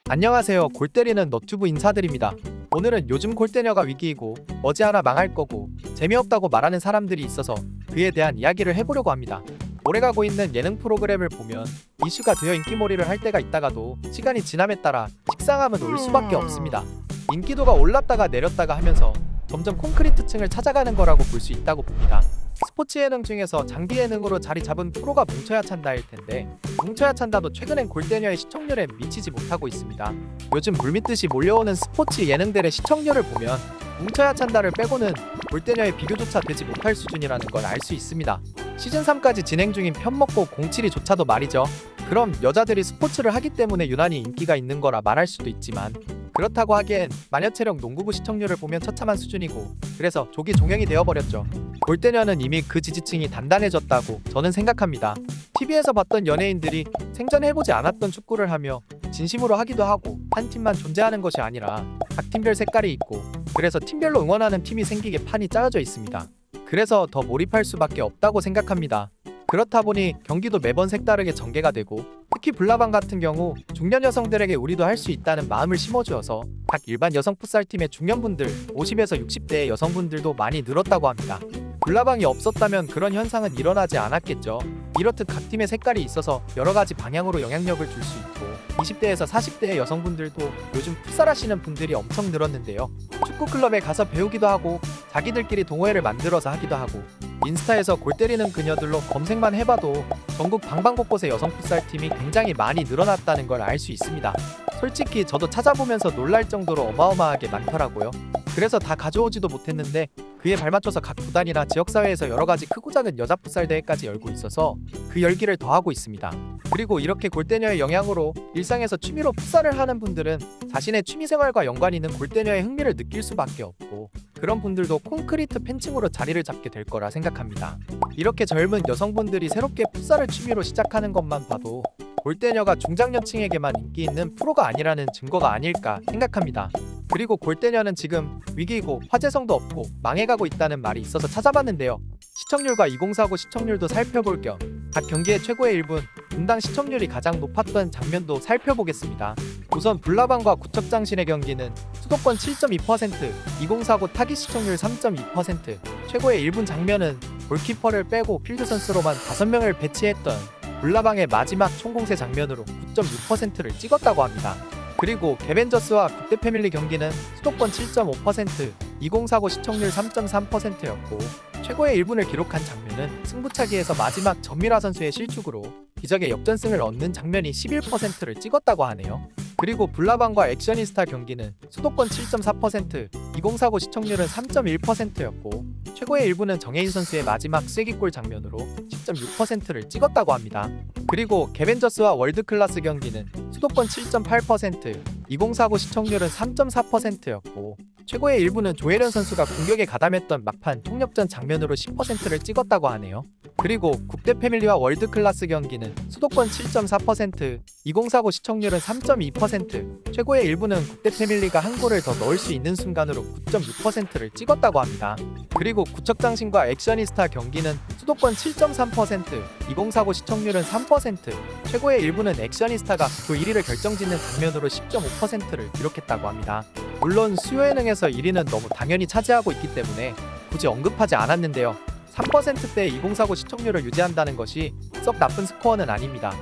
안녕하세요. 골 때리는 너튜브 인사드립니다. 오늘은 요즘 골대녀가 위기이고 머지않아 망할 거고 재미없다고 말하는 사람들이 있어서 그에 대한 이야기를 해보려고 합니다. 오래가고 있는 예능 프로그램을 보면 이슈가 되어 인기몰이를 할 때가 있다가도 시간이 지남에 따라 식상함은 올 수밖에 없습니다. 인기도가 올랐다가 내렸다가 하면서 점점 콘크리트층을 찾아가는 거라고 볼 수 있다고 봅니다. 스포츠 예능 중에서 장비 예능으로 자리 잡은 프로가 뭉쳐야 찬다일 텐데 뭉쳐야 찬다도 최근엔 골대녀의 시청률에 미치지 못하고 있습니다. 요즘 물밀듯이 몰려오는 스포츠 예능들의 시청률을 보면 뭉쳐야 찬다를 빼고는 골대녀의 비교조차 되지 못할 수준이라는 걸 알 수 있습니다. 시즌3까지 진행 중인 편먹고 072조차도 말이죠. 그럼 여자들이 스포츠를 하기 때문에 유난히 인기가 있는 거라 말할 수도 있지만 그렇다고 하기엔 마녀체력 농구부 시청률을 보면 처참한 수준이고 그래서 조기 종영이 되어버렸죠. 골대녀는 이미 그 지지층이 단단해졌다고 저는 생각합니다. TV에서 봤던 연예인들이 생전해보지 않았던 축구를 하며 진심으로 하기도 하고 한 팀만 존재하는 것이 아니라 각 팀별 색깔이 있고 그래서 팀별로 응원하는 팀이 생기게 판이 짜여져 있습니다. 그래서 더 몰입할 수밖에 없다고 생각합니다. 그렇다 보니 경기도 매번 색다르게 전개가 되고 특히 블라방 같은 경우 중년 여성들에게 우리도 할 수 있다는 마음을 심어주어서 각 일반 여성 풋살팀의 중년분들 50에서 60대의 여성분들도 많이 늘었다고 합니다. 블라방이 없었다면 그런 현상은 일어나지 않았겠죠. 이렇듯 각 팀의 색깔이 있어서 여러가지 방향으로 영향력을 줄 수 있고 20대에서 40대의 여성분들도 요즘 풋살하시는 분들이 엄청 늘었는데요. 축구클럽에 가서 배우기도 하고 자기들끼리 동호회를 만들어서 하기도 하고 인스타에서 골 때리는 그녀들로 검색만 해봐도 전국 방방곳곳의 여성 풋살팀이 굉장히 많이 늘어났다는 걸 알 수 있습니다. 솔직히 저도 찾아보면서 놀랄 정도로 어마어마하게 많더라고요. 그래서 다 가져오지도 못했는데 그에 발맞춰서 각 구단이나 지역사회에서 여러가지 크고 작은 여자 풋살 대회까지 열고 있어서 그 열기를 더하고 있습니다. 그리고 이렇게 골대녀의 영향으로 일상에서 취미로 풋살을 하는 분들은 자신의 취미생활과 연관 있는 골대녀의 흥미를 느낄 수밖에 없고 그런 분들도 콘크리트 팬층으로 자리를 잡게 될 거라 생각합니다. 이렇게 젊은 여성분들이 새롭게 풋살을 취미로 시작하는 것만 봐도 골대녀가 중장년층에게만 인기 있는 프로가 아니라는 증거가 아닐까 생각합니다. 그리고 골대녀는 지금 위기이고 화제성도 없고 망해가고 있다는 말이 있어서 찾아봤는데요. 시청률과 2049 시청률도 살펴볼 겸 각 경기의 최고의 1분, 분당 시청률이 가장 높았던 장면도 살펴보겠습니다. 우선 불나방과 구척장신의 경기는 수도권 7.2%, 2049 타깃 시청률 3.2%, 최고의 1분 장면은 골키퍼를 빼고 필드 선수로만 5명을 배치했던 불나방의 마지막 총공세 장면으로 9.6%를 찍었다고 합니다. 그리고 개벤저스와 국대패밀리 경기는 수도권 7.5%, 2049 시청률 3.3%였고 최고의 1분을 기록한 장면은 승부차기에서 마지막 전미라 선수의 실축으로 기적의 역전승을 얻는 장면이 11%를 찍었다고 하네요. 그리고 블라방과 액션이스타 경기는 수도권 7.4%, 2049 시청률은 3.1%였고 최고의 1분은 정혜인 선수의 마지막 쐐기골 장면으로 10.6%를 찍었다고 합니다. 그리고 개벤저스와 월드클래스 경기는 수도권 7.8%, 2049 시청률은 3.4%였고 최고의 1분은 조혜련 선수가 공격에 가담했던 막판 총력전 장면으로 10%를 찍었다고 하네요. 그리고 국대패밀리와 월드클래스 경기는 수도권 7.4%, 2049 시청률은 3.2%, 최고의 1분은 국대패밀리가 한 골을 더 넣을 수 있는 순간으로 9.6%를 찍었다고 합니다. 그리고 구척장신과 액션이스타 경기는 수도권 7.3%, 2049 시청률은 3%, 최고의 1분은 액션이스타가 그 1위를 결정짓는 장면으로 10.5%를 기록했다고 합니다. 물론 수요 예능에서 1위는 너무 당연히 차지하고 있기 때문에 굳이 언급하지 않았는데요. 3%대의 2049 시청률을 유지한다는 것이 썩 나쁜 스코어는 아닙니다.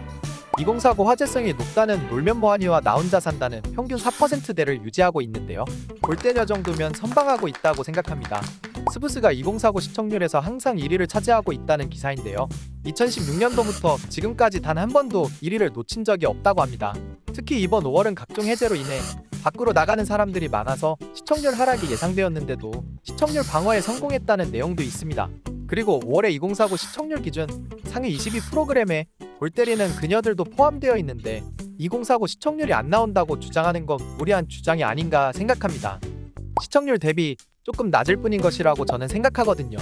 2049 화제성이 높다는 놀면 뭐하니와 나 혼자 산다는 평균 4%대를 유지하고 있는데요. 골대녀 정도면 선방하고 있다고 생각합니다. 스브스가 2049 시청률에서 항상 1위를 차지하고 있다는 기사인데요. 2016년도부터 지금까지 단 한 번도 1위를 놓친 적이 없다고 합니다. 특히 이번 5월은 각종 해제로 인해 밖으로 나가는 사람들이 많아서 시청률 하락이 예상되었는데도 시청률 방어에 성공했다는 내용도 있습니다. 그리고 5월의 2049 시청률 기준 상위 22 프로그램에 골 때리는 그녀들도 포함되어 있는데 2049 시청률이 안 나온다고 주장하는 건 무리한 주장이 아닌가 생각합니다. 시청률 대비 조금 낮을 뿐인 것이라고 저는 생각하거든요.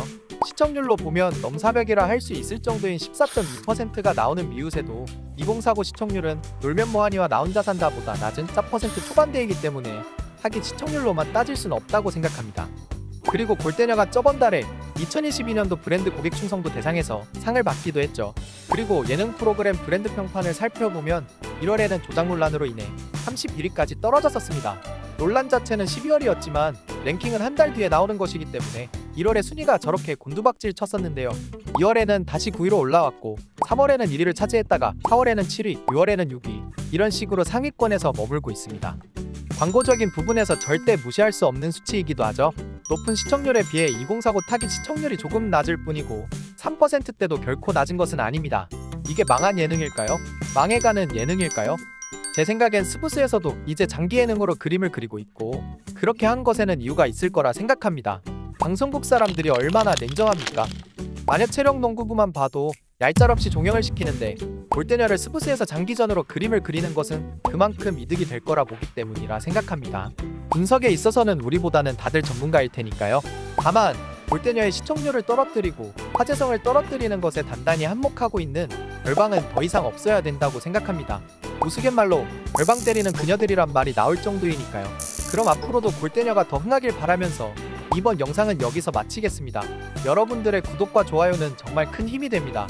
시청률로 보면 넘사벽이라 할 수 있을 정도인 14.2%가 나오는 미우새도 2049 시청률은 놀면 뭐하니와 나 혼자 산다보다 낮은 4% 초반대이기 때문에 하기 시청률로만 따질 수는 없다고 생각합니다. 그리고 골대녀가 저번 달에 2022년도 브랜드 고객 충성도 대상에서 상을 받기도 했죠. 그리고 예능 프로그램 브랜드 평판을 살펴보면 1월에는 조작 논란으로 인해 31위까지 떨어졌었습니다. 논란 자체는 12월이었지만 랭킹은 한 달 뒤에 나오는 것이기 때문에 1월에 순위가 저렇게 곤두박질 쳤었는데요. 2월에는 다시 9위로 올라왔고 3월에는 1위를 차지했다가 4월에는 7위, 6월에는 6위 이런 식으로 상위권에서 머물고 있습니다. 광고적인 부분에서 절대 무시할 수 없는 수치이기도 하죠. 높은 시청률에 비해 2040 타깃 시청률이 조금 낮을 뿐이고 3%대도 결코 낮은 것은 아닙니다. 이게 망한 예능일까요? 망해가는 예능일까요? 제 생각엔 스브스에서도 이제 장기 예능으로 그림을 그리고 있고 그렇게 한 것에는 이유가 있을 거라 생각합니다. 방송국 사람들이 얼마나 냉정합니까? 만약 체력농구부만 봐도 얄짤없이 종영을 시키는데 골대녀를 스브스에서 장기전으로 그림을 그리는 것은 그만큼 이득이 될 거라 보기 때문이라 생각합니다. 분석에 있어서는 우리보다는 다들 전문가일 테니까요. 다만 골대녀의 시청률을 떨어뜨리고 화제성을 떨어뜨리는 것에 단단히 한몫하고 있는 별방은 더 이상 없어야 된다고 생각합니다. 우스갯말로 별방 때리는 그녀들이란 말이 나올 정도이니까요. 그럼 앞으로도 골대녀가 더 흥하길 바라면서 이번 영상은 여기서 마치겠습니다. 여러분들의 구독과 좋아요는 정말 큰 힘이 됩니다.